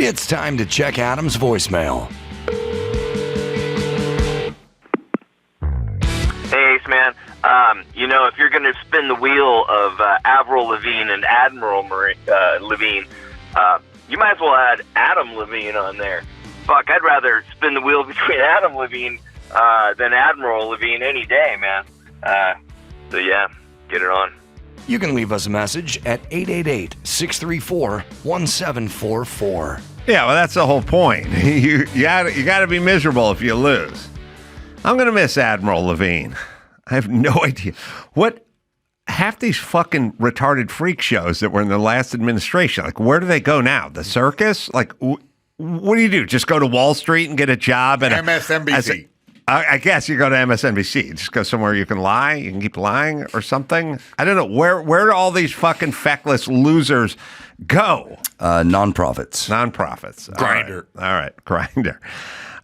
It's time to check Adam's voicemail. Hey, Ace Man. If you're going to spin the wheel of Avril Lavigne and Admiral Lavigne, you might as well add Adam Levine on there. Fuck, I'd rather spin the wheel between Adam Levine than Admiral Levine any day, man. So, yeah, get it on. You can leave us a message at 888-634-1744. Yeah, well, that's the whole point. You got to be miserable if you lose. I'm going to miss Admiral Levine. I have no idea. What half these fucking retarded freak shows that were in the last administration, like, where do they go now? The circus? Like, what do you do? Just go to Wall Street and get a job at MSNBC. I guess you go to MSNBC. Just go somewhere you can lie. You can keep lying or something. I don't know. Where do all these fucking feckless losers go? Nonprofits. Grindr. All right. Grindr.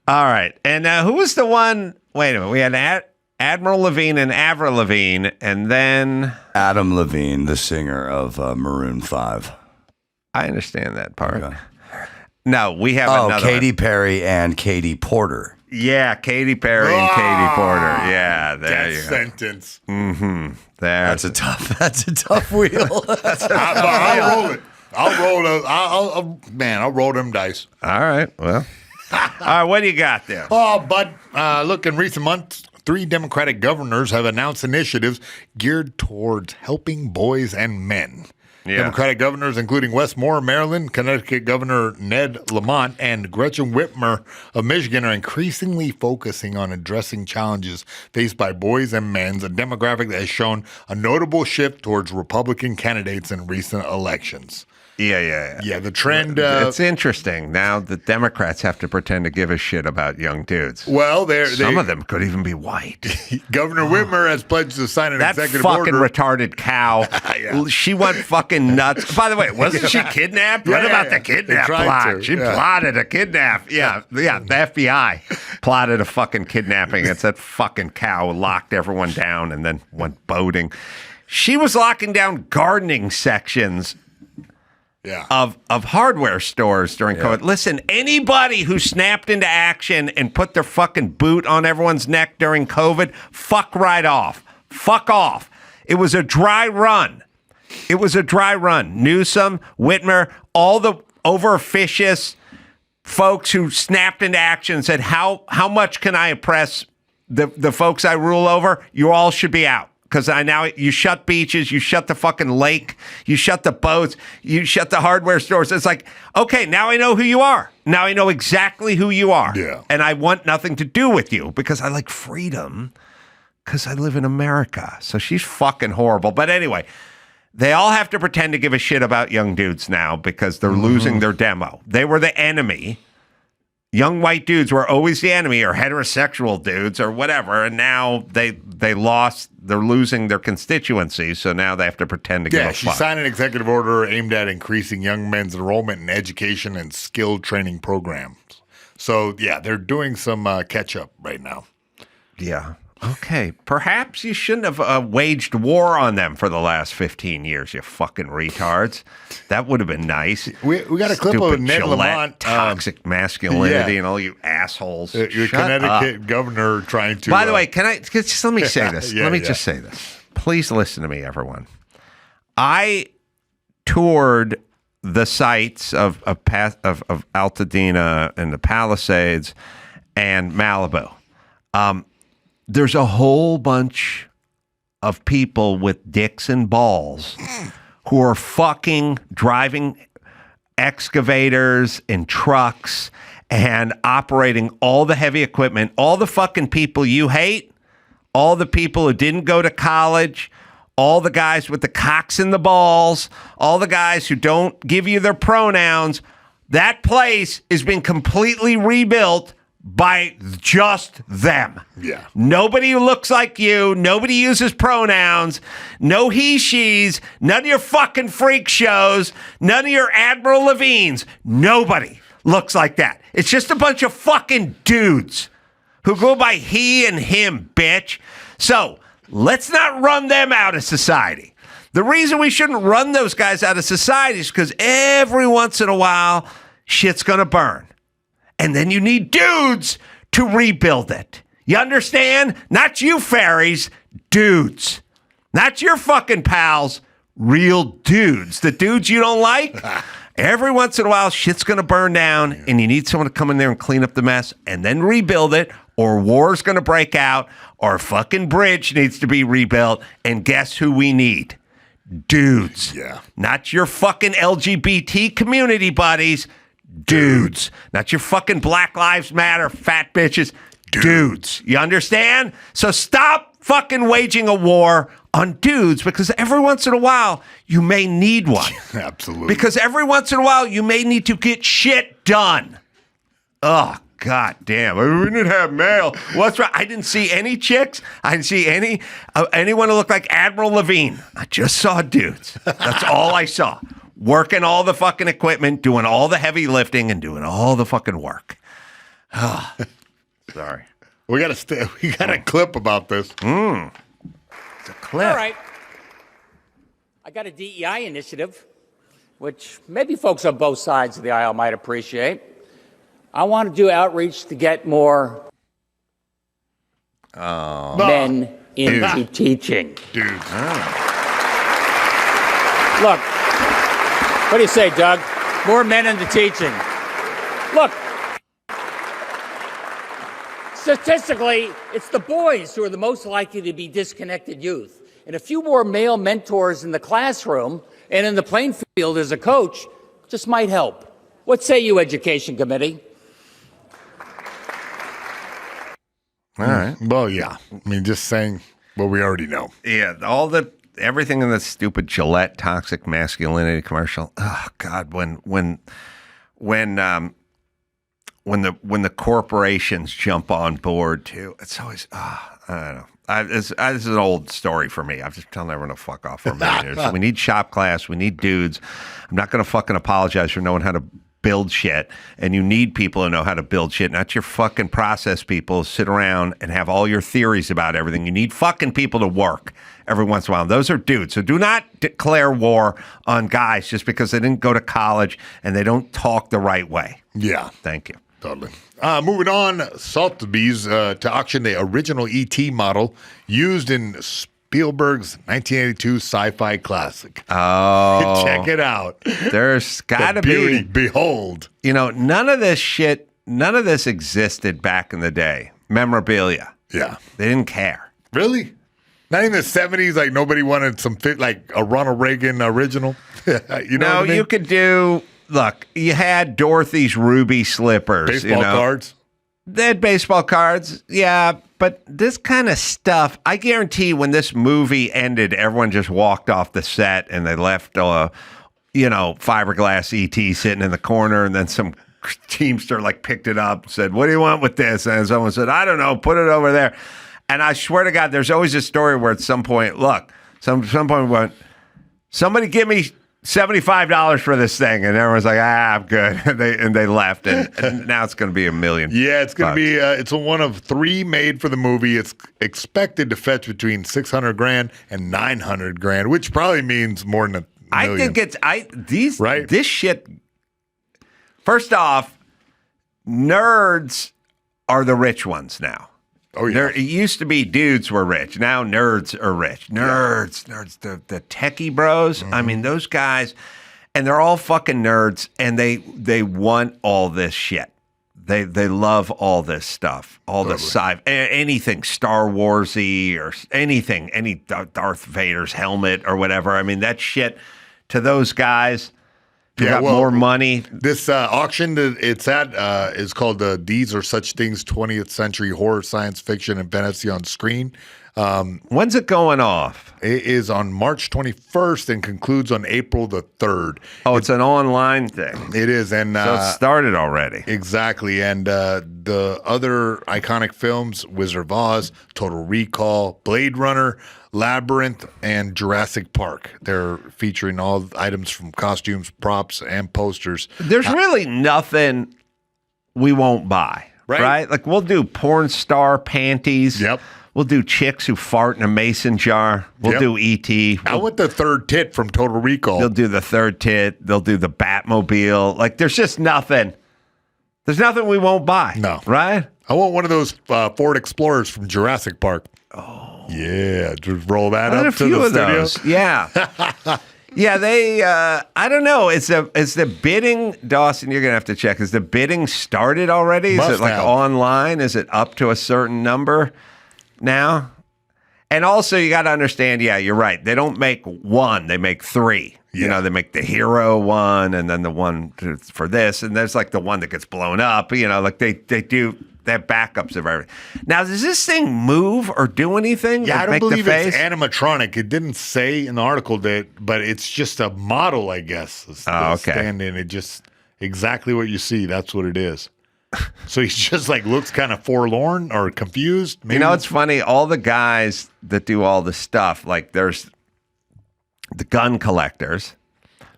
All right. And who was the one? Wait a minute. We had Admiral Levine and Avril Lavigne, and then Adam Levine, the singer of Maroon 5. I understand that part. Okay. No, we have another Katy one. Perry and Katie Porter. Yeah, Katy Perry and Katie Porter. Yeah, there you go. Sentence. Mm-hmm. That's a tough wheel. I'll roll it. I'll roll them dice. All right. Well. All right, what do you got there? Oh, but look, in recent months, 3 Democratic governors have announced initiatives geared towards helping boys and men. Yeah. Democratic governors, including Wes Moore of Maryland, Connecticut Governor Ned Lamont, and Gretchen Whitmer of Michigan, are increasingly focusing on addressing challenges faced by boys and men, a demographic that has shown a notable shift towards Republican candidates in recent elections. Yeah, the trend... it's interesting. Now the Democrats have to pretend to give a shit about young dudes. Well, some of them could even be white. Governor Whitmer has pledged to sign an executive order. That fucking retarded cow. Yeah. She went fucking nuts. By the way, wasn't she kidnapped? What about the kidnap plot? She plotted a kidnap. Yeah, the FBI plotted a fucking kidnapping. It's that fucking cow locked everyone down and then went boating. She was locking down gardening sections of hardware stores during COVID. Listen, anybody who snapped into action and put their fucking boot on everyone's neck during COVID, fuck right off. Fuck off. It was a dry run. Newsom, Whitmer, all the over-officious folks who snapped into action and said, how much can I oppress the folks I rule over? You all should be out. Because you shut beaches, you shut the fucking lake, you shut the boats, you shut the hardware stores. It's like, okay, now I know who you are. Now I know exactly who you are. Yeah. And I want nothing to do with you because I like freedom because I live in America. So she's fucking horrible. But anyway, they all have to pretend to give a shit about young dudes now because they're losing their demo. They were the enemy. Young white dudes were always the enemy, or heterosexual dudes, or whatever, and now they're losing their constituency, so now they have to pretend to give a fuck. She signed an executive order aimed at increasing young men's enrollment in education and skill training programs. So, they're doing some catch-up right now. Yeah. Okay. Perhaps you shouldn't have waged war on them for the last 15 years, you fucking retards. That would have been nice. We got a clip of Ned Lamont. Toxic masculinity and all you assholes. Your Connecticut governor trying to... By the way, just let me say this. Just say this. Please listen to me, everyone. I toured the sites of Altadena and the Palisades and Malibu. There's a whole bunch of people with dicks and balls who are fucking driving excavators and trucks and operating all the heavy equipment. All the fucking people you hate, all the people who didn't go to college, all the guys with the cocks and the balls, all the guys who don't give you their pronouns. That place has been completely rebuilt by just them. Yeah. Nobody who looks like you, nobody uses pronouns, no he, she's, none of your fucking freak shows, none of your Admiral Levines. Nobody looks like that. It's just a bunch of fucking dudes who go by he and him, bitch. So let's not run them out of society. The reason we shouldn't run those guys out of society is because every once in a while, shit's going to burn. And then you need dudes to rebuild it. You understand? Not you fairies, dudes. Not your fucking pals, real dudes. The dudes you don't like. Every once in a while, shit's going to burn down, and you need someone to come in there and clean up the mess and then rebuild it, or war's going to break out, or a fucking bridge needs to be rebuilt. And guess who we need? Dudes. Yeah. Not your fucking LGBT community buddies. Dudes. Not your fucking Black Lives Matter fat bitches. Dudes. You understand? So stop fucking waging a war on dudes, because every once in a while you may need one. Absolutely. Because every once in a while you may need to get shit done. Oh, God damn. We didn't have male. What's right? I didn't see any chicks. I didn't see anyone who looked like Admiral Levine. I just saw dudes. That's all I saw. Working all the fucking equipment, doing all the heavy lifting, and doing all the fucking work. Oh, sorry. We got a clip about this. It's a clip. All right. I got a DEI initiative, which maybe folks on both sides of the aisle might appreciate. I want to do outreach to get more men into teaching. Dude. Look, what do you say, Doug? More men into teaching. Look, statistically, it's the boys who are the most likely to be disconnected youth. And a few more male mentors in the classroom and in the playing field as a coach just might help. What say you, Education Committee? All right. Well, yeah. I mean, just saying what we already know. Yeah, everything in the stupid Gillette toxic masculinity commercial. Oh God, when the corporations jump on board too, it's always I don't know. This is an old story for me. I'm just telling everyone to fuck off for a minute. We need shop class. We need dudes. I'm not going to fucking apologize for knowing how to build shit, and you need people who know how to build shit, not your fucking process people who sit around and have all your theories about everything. You need fucking people to work every once in a while. Those are dudes. So do not declare war on guys just because they didn't go to college and they don't talk the right way. Yeah. Thank you. Totally. Moving on, Sotheby's to auction the original E.T. model used in Spielberg's 1982 sci-fi classic. Oh. Check it out. There's got to be. Behold. You know, none of this existed back in the day. Memorabilia. Yeah. They didn't care. Really? Not in the 70s, like nobody wanted some fit, like a Ronald Reagan original? You know what I mean? You could do, look, you had Dorothy's ruby slippers. Baseball cards? They had baseball cards, yeah, but this kind of stuff, I guarantee when this movie ended, everyone just walked off the set and they left, fiberglass ET sitting in the corner, and then some teamster picked it up and said, "What do you want with this?" And someone said, "I don't know, put it over there." And I swear to God, there's always a story where at some point, some point we went, "Somebody give me $75 for this thing," and everyone's like, "I'm good." and they left, and now it's going to be $1 million. Yeah, it's going to be. It's one of 3 made for the movie. It's expected to fetch between $600,000 and $900,000, which probably means more than $1 million. I think right? This shit. First off, nerds are the rich ones now. Oh yeah. It used to be dudes were rich. Now nerds are rich. Nerds, the techie bros. Mm-hmm. I mean, those guys, and they're all fucking nerds, and they want all this shit. They love all this stuff, all the anything Star Warsy or anything, any Darth Vader's helmet or whatever. I mean, that shit to those guys. More money. This auction that it's at is called These Are Such Things 20th Century Horror, Science Fiction, and Fantasy on Screen. When's it going off? It is on March 21st and concludes on April the 3rd. Oh, it's an online thing. It is. And so it started already. Exactly. And the other iconic films, Wizard of Oz, Total Recall, Blade Runner, Labyrinth, and Jurassic Park. They're featuring all items from costumes, props, and posters. There's really nothing we won't buy, right? Like we'll do porn star panties. Yep. We'll do chicks who fart in a mason jar. We'll do E.T. I want the third tit from Total Recall. They'll do the third tit. They'll do the Batmobile. Like, there's just nothing. There's nothing we won't buy. No. Right? I want one of those Ford Explorers from Jurassic Park. Oh. Yeah. Just roll that up a to few the of studio. those. Yeah. Yeah, they, I don't know. Is the bidding, Dawson, you're going to have to check. Is the bidding started already? Is it like online? Is it up to a certain number now? And also, you got to understand, yeah, you're right. They don't make one, they make three. Yeah. You know, they make the hero one and then the one for this. And there's like the one that gets blown up. You know, like they have backups of everything. Now, does this thing move or do anything? Yeah, like I don't make believe the it's face? animatronic. It didn't say in the article that, but it's just a model, I guess. Oh, okay. Stand-in. It just exactly what you see. That's what it is. So he just like looks kind of forlorn or confused. Maybe. You know, it's funny. All the guys that do all the stuff, like there's the gun collectors,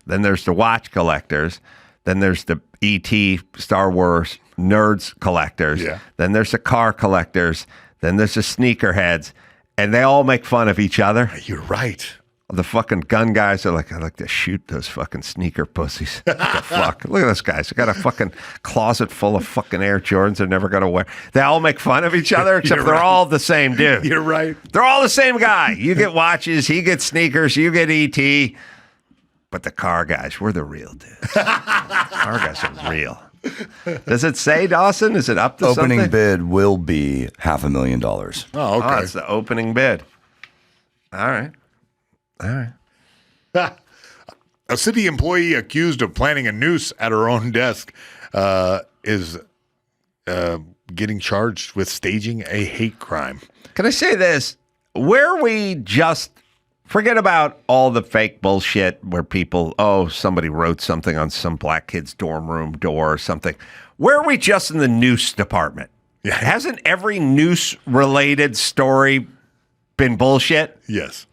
then there's the watch collectors, then there's the E.T. Star Wars nerds collectors, then there's the car collectors, then there's the sneakerheads, and they all make fun of each other. You're right. The fucking gun guys are like, I like to shoot those fucking sneaker pussies. What the fuck? Look at those guys. They got a fucking closet full of fucking Air Jordans they're never going to wear. They all make fun of each other, except they're all the same dude. You're right. They're all the same guy. You get watches, he gets sneakers, you get ET. But the car guys, we're the real dudes. Car guys are real. Does it say, Dawson? Is it up to Opening something? bid will be $500,000. Oh, okay. Oh, it's the opening bid. All right. All right. A city employee accused of planting a noose at her own desk is getting charged with staging a hate crime. Can I say this? Where we just forget about all the fake bullshit where people, somebody wrote something on some black kid's dorm room door or something. Where are we just in the noose department? Yeah. Hasn't every noose related story been bullshit? Yes.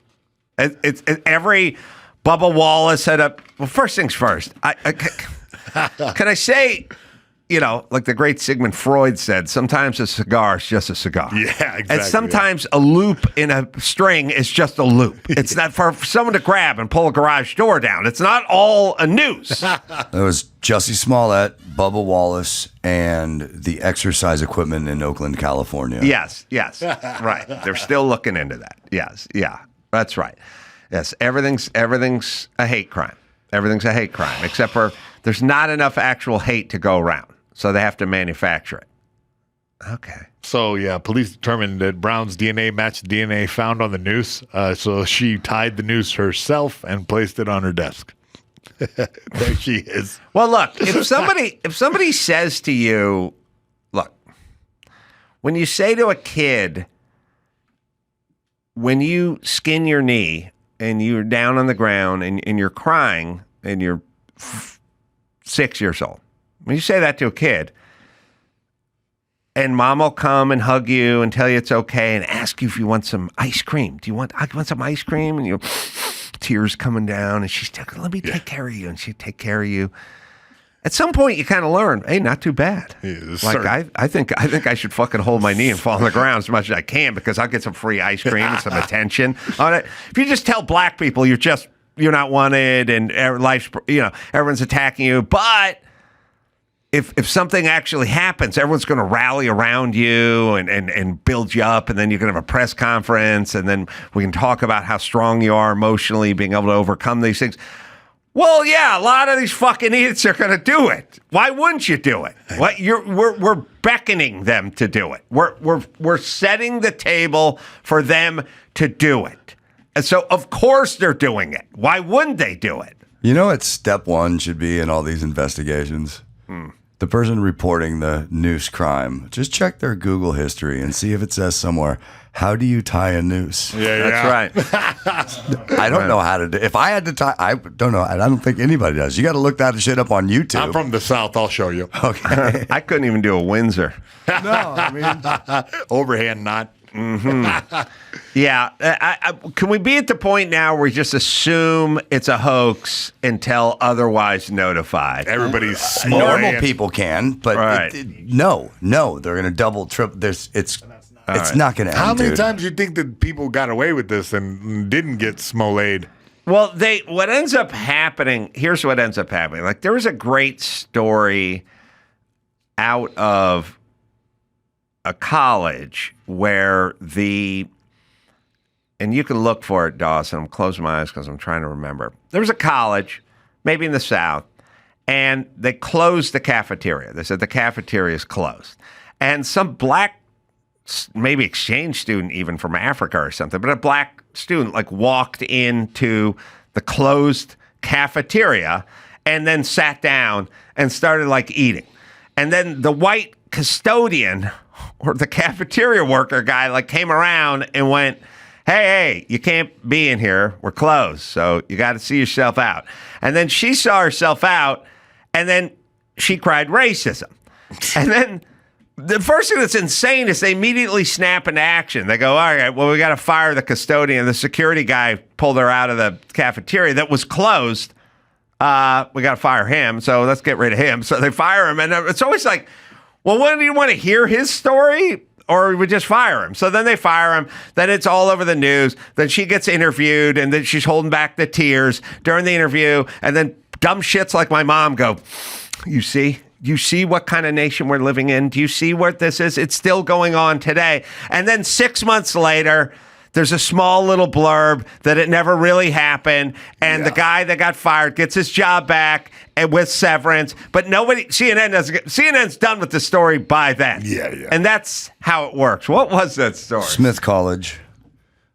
It's every Bubba Wallace had a. Well, first things first. Can I say, you know, like the great Sigmund Freud said, sometimes a cigar is just a cigar. Yeah, exactly. And sometimes a loop in a string is just a loop. It's not for someone to grab and pull a garage door down. It's not all a noose. It was Jussie Smollett, Bubba Wallace, and the exercise equipment in Oakland, California. Yes. Right. They're still looking into that. Yes. Yeah. That's right. Yes. Everything's a hate crime. Everything's a hate crime, except for there's not enough actual hate to go around. So they have to manufacture it. Okay. So, yeah, police determined that Brown's DNA matched DNA found on the noose. So she tied the noose herself and placed it on her desk. There she is. Well, look, if somebody says to you, look, when you say to a kid, when you skin your knee and you're down on the ground and you're crying and you're 6 years old, when you say that to a kid, and mom will come and hug you and tell you it's okay and ask you if you want some ice cream. I want some ice cream? And you tears coming down and she's like, let me take care of you. And she'd take care of you. At some point, you kind of learn, hey, not too bad. Like, I think I should fucking hold my knee and fall on the ground as much as I can because I'll get some free ice cream and some attention on it. If you just tell black people you're not wanted and life's, everyone's attacking you, but if something actually happens, everyone's going to rally around you and build you up, and then you're going to have a press conference, and then we can talk about how strong you are emotionally, being able to overcome these things. Well, yeah, a lot of these fucking idiots are going to do it. Why wouldn't you do it? We're beckoning them to do it. We're setting the table for them to do it. And so, of course, they're doing it. Why wouldn't they do it? You know what step one should be in all these investigations? The person reporting the noose crime, just check their Google history and see if it says somewhere, how do you tie a noose? Yeah. That's right. I don't know how to do. If I had to tie, I don't know. I don't think anybody does. You got to look that shit up on YouTube. I'm from the South. I'll show you. Okay. I couldn't even do a Windsor. No, I mean, Overhand knot. Yeah. Can we be at the point now where we just assume it's a hoax until otherwise notified? Everybody's small. normal people can, but Right. no, they're going to double, triple. It's not going to end. How many dude. times do you think that people got away with this and didn't get smolayed? Well, what ends up happening, here's what ends up happening. Like, there was a great story out of a college where and you can look for it, Dawson. I'm closing my eyes because I'm trying to remember. There was a college, maybe in the South, and they closed the cafeteria. They said the cafeteria is closed. And some black, maybe exchange student even from Africa or something, but a black student like walked into the closed cafeteria and then sat down and started like eating. And then the white custodian or the cafeteria worker guy like came around and went, hey, you can't be in here. We're closed. So you got to see yourself out. And then she saw herself out and then she cried racism. And then the first thing that's insane is they immediately snap into action. They go, all right, well, we got to fire the custodian. The security guy pulled her out of the cafeteria that was closed. We got to fire him. So let's get rid of him. So they fire him. And it's always like, well, when do you want to hear his story? Or we just fire him. So then they fire him. Then it's all over the news. Then she gets interviewed, and then she's holding back the tears during the interview. And then dumb shits like my mom go, you see? You see what kind of nation we're living in? Do you see what this is? It's still going on today. And then 6 months later, there's a small little blurb that it never really happened. And the guy that got fired gets his job back and with severance. But CNN's done with the story by then. Yeah. And that's how it works. What was that story? Smith College,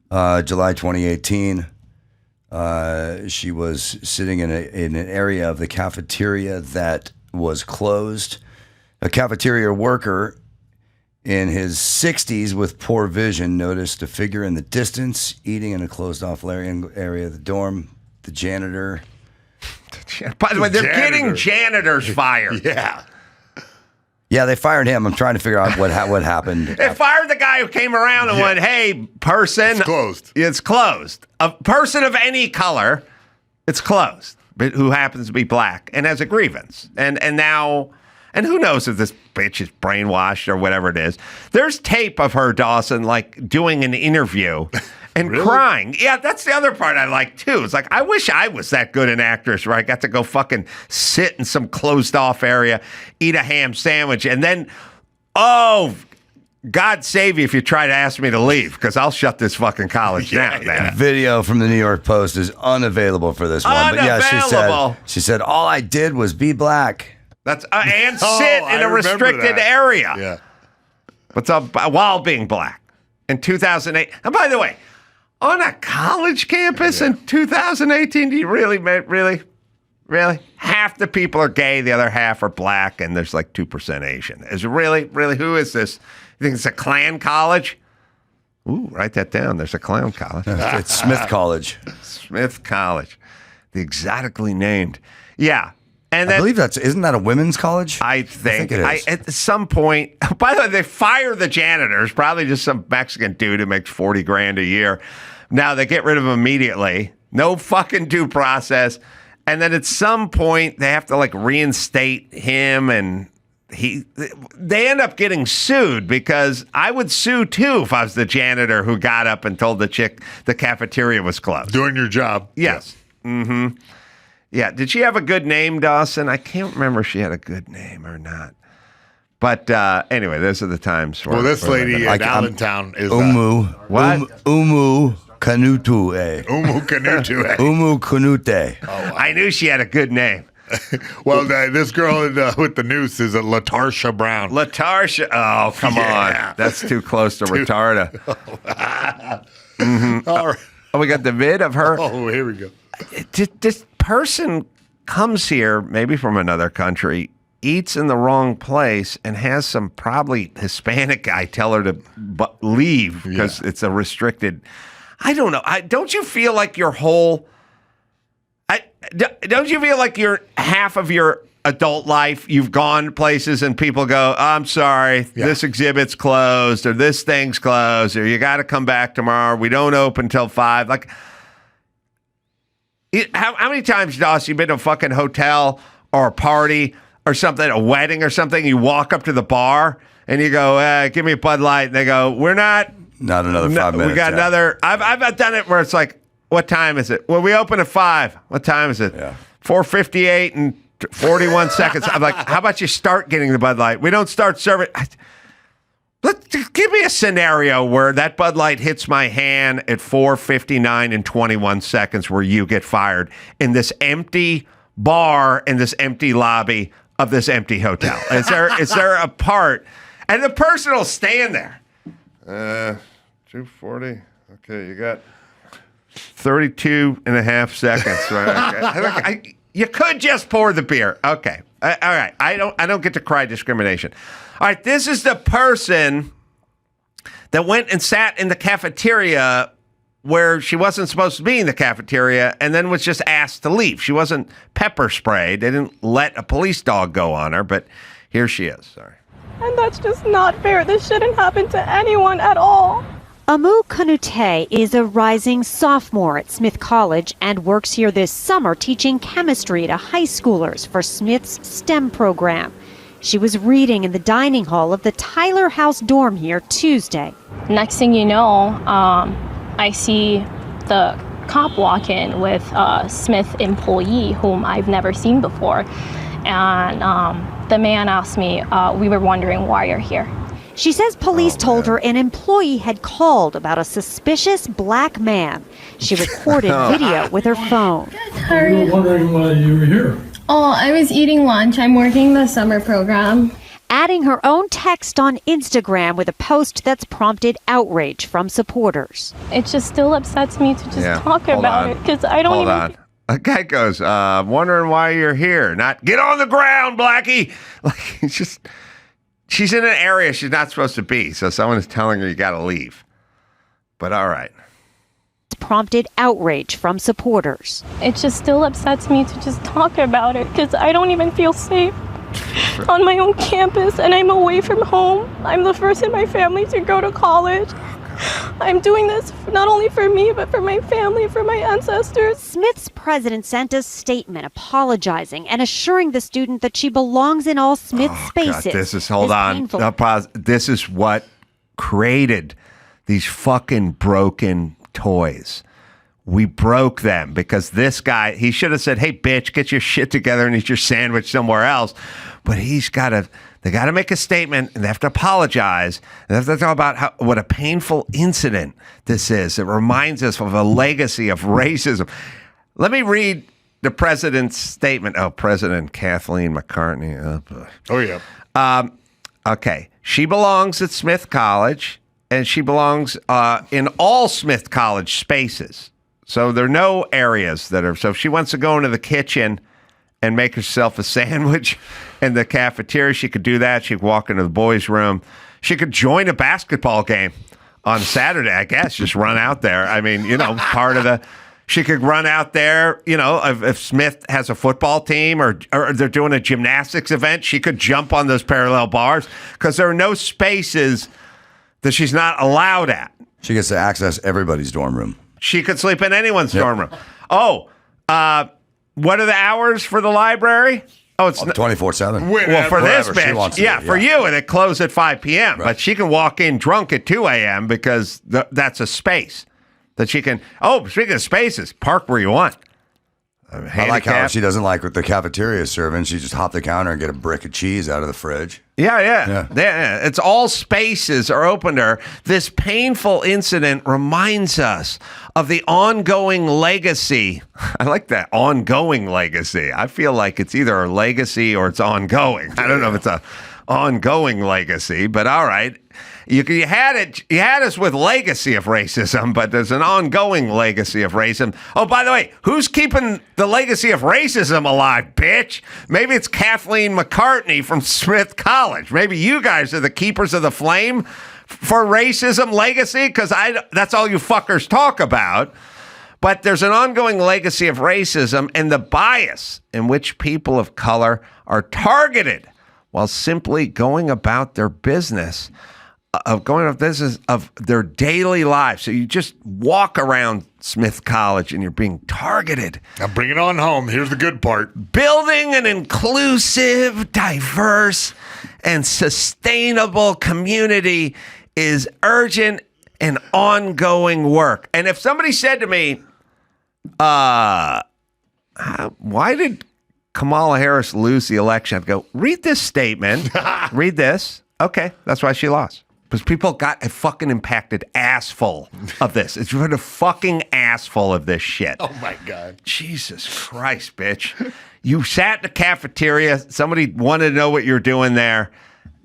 July 2018. She was sitting in an area of the cafeteria that was closed. A cafeteria worker in his 60s with poor vision noticed a figure in the distance eating in a closed-off area of the dorm. The janitor. By the way, they're getting janitors fired. Yeah, they fired him. I'm trying to figure out what happened. They fired the guy who came around and went, hey, person. It's closed. It's closed. A person of any color, it's closed, but who happens to be black and has a grievance. And now... And who knows if this bitch is brainwashed or whatever it is. There's tape of her, Dawson, like doing an interview and crying. Yeah, that's the other part I like, too. It's like, I wish I was that good an actress where I got to go fucking sit in some closed off area, eat a ham sandwich, and then, oh, God save you if you try to ask me to leave, because I'll shut this fucking college down, man. Video from the New York Post is unavailable for this one. But yeah, she said, all I did was be black. That's and sit in a restricted area. Yeah. What's up while being black in 2008? And by the way, on a college campus in 2018, do you really half the people are gay, the other half are black, and there's like 2% Asian. Is it really who is this? You think it's a Klan college? Ooh, write that down. There's a Klan college. It's Smith College. Smith College, the exotically named. Yeah. And then, I believe isn't that a women's college? I think it is. At some point, by the way, they fire the janitors, probably just some Mexican dude who makes $40,000 a year. Now they get rid of him immediately. No fucking due process. And then at some point they have to like reinstate him, and they end up getting sued, because I would sue too if I was the janitor who got up and told the chick the cafeteria was closed. Doing your job. Yes. Yeah. Mm-hmm. Yeah. Did she have a good name, Dawson? I can't remember if she had a good name or not. But anyway, those are the times. Well, this lady in Allentown is what? Umu Kanutue. Umu Kanutue. Umu Kanute. Oh, wow. I knew she had a good name. Well, this girl with the noose is a Latarsha Brown. Latarsha. Oh, come on. That's too close to retarda. Mm-hmm. All right. Oh, we got the vid of her. Oh, here we go. This person comes here, maybe from another country, eats in the wrong place, and has some probably Hispanic guy tell her to leave because it's a restricted. I don't know. Don't you feel like your whole? Don't you feel like your half of your adult life you've gone places and people go, oh, I'm sorry, this exhibit's closed, or this thing's closed, or you got to come back tomorrow. We don't open till 5. Like, how many times, Dawson, you've been to a fucking hotel or a party or something, a wedding or something, you walk up to the bar and you go, give me a Bud Light, and they go, we're not. Not another 5 minutes. We got another. I've done it where it's like, what time is it? Well, we open at 5. What time is it? Yeah. 4:58 and 41 seconds. I'm like, how about you start getting the Bud Light? We don't start serving. Give me a scenario where that Bud Light hits my hand at 4:59 and 21 seconds where you get fired in this empty bar in this empty lobby of this empty hotel. Is there a part? And the person will stand there. 2:40. Okay, you got 32 and a half seconds. Okay. You could just pour the beer. Okay. All right. I don't get to cry discrimination. All right. This is the person that went and sat in the cafeteria where she wasn't supposed to be in the cafeteria and then was just asked to leave. She wasn't pepper sprayed. They didn't let a police dog go on her, but here she is. Sorry. And that's just not fair. This shouldn't happen to anyone at all. Amu Kanute is a rising sophomore at Smith College and works here this summer teaching chemistry to high schoolers for Smith's STEM program. She was reading in the dining hall of the Tyler House dorm here Tuesday. Next thing you know, I see the cop walk in with a Smith employee whom I've never seen before. And the man asked me, we were wondering why you're here. She says police told her an employee had called about a suspicious black man. She recorded video with her phone. We were wondering why you were here. Oh, I was eating lunch. I'm working the summer program. Adding her own text on Instagram with a post that's prompted outrage from supporters. It just still upsets me to just talk about it because I don't Hold on. A guy goes, wondering why you're here. Not, get on the ground, Blackie. Like, it's just... She's in an area she's not supposed to be, so someone is telling her you got to leave. But all right. Prompted outrage from supporters. It just still upsets me to just talk about it because I don't even feel safe on my own campus and I'm away from home. I'm the first in my family to go to college. I'm doing this not only for me, but for my family, for my ancestors. Smith's president sent a statement apologizing and assuring the student that she belongs in all Smith spaces. God, this is what created these fucking broken toys. We broke them because this guy, he should have said, hey, bitch, get your shit together and eat your sandwich somewhere else. But they got to make a statement and they have to apologize. And they have to talk about what a painful incident this is. It reminds us of a legacy of racism. Let me read the president's statement. Oh, President Kathleen McCartney. Oh, yeah. Okay. She belongs at Smith College and she belongs in all Smith College spaces. So there are no areas that are. So if she wants to go into the kitchen and make herself a sandwich in the cafeteria, she could do that. She could walk into the boys' room. She could join a basketball game on Saturday, I guess. Just run out there. I mean, she could run out there, if Smith has a football team or they're doing a gymnastics event, she could jump on those parallel bars because there are no spaces that she's not allowed at. She gets to access everybody's dorm room. She could sleep in anyone's dorm room. Oh, what are the hours for the library? Oh, it's 24/7. Well, for this bitch, for you, and it closed at 5 p.m. Right. But she can walk in drunk at 2 a.m. because that's a space that she can. Oh, speaking of spaces, park where you want. I like how she doesn't like what the cafeteria is serving. She just hop the counter and get a brick of cheese out of the fridge. Yeah. It's all spaces are open to her. This painful incident reminds us of the ongoing legacy. I like that, ongoing legacy. I feel like it's either a legacy or it's ongoing. I don't know if it's a ongoing legacy, but all right. You had us with legacy of racism, but there's an ongoing legacy of racism. Oh, by the way, who's keeping the legacy of racism alive, bitch? Maybe it's Kathleen McCartney from Smith College. Maybe you guys are the keepers of the flame for racism legacy, because that's all you fuckers talk about. But there's an ongoing legacy of racism and the bias in which people of color are targeted while simply going about their business. Of their daily lives. So you just walk around Smith College and you're being targeted. Now bring it on home. Here's the good part. Building an inclusive, diverse, and sustainable community is urgent and ongoing work. And if somebody said to me, why did Kamala Harris lose the election? I'd go, read this statement. Read this. Okay, that's why she lost. Because people got a fucking impacted ass full of this. It's been a fucking ass full of this shit. Oh, my God. Jesus Christ, bitch. You sat in the cafeteria. Somebody wanted to know what you're doing there,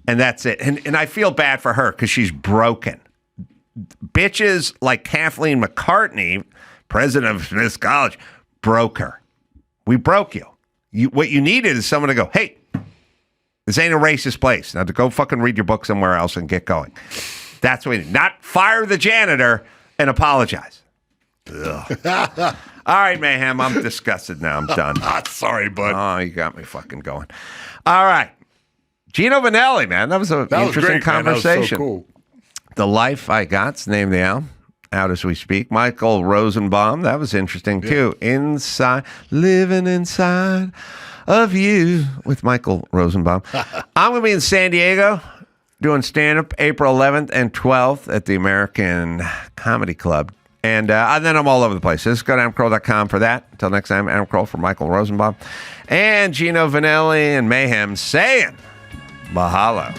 and that's it. And I feel bad for her because she's broken. Bitches like Kathleen McCartney, president of Smith's College, broke her. We broke you. What you needed is someone to go, hey, this ain't a racist place. Now to go fucking read your book somewhere else and get going. That's what we need. Not fire the janitor and apologize. Ugh. All right, Mayhem. I'm disgusted now. I'm done. Sorry, bud. Oh, you got me fucking going. All right. Gino Vanelli, man. That was an interesting conversation. Man. That was so cool. The Life I Got's named the album. Out as we speak. Michael Rosenbaum. That was interesting, too. Inside. Living inside of you with Michael Rosenbaum. I'm going to be in San Diego doing stand-up April 11th and 12th at the American Comedy Club. And then I'm all over the place. Just go to adamcarolla.com for that. Until next time, Adam Carolla for Michael Rosenbaum. And Gino Vanelli and Mayhem saying mahalo.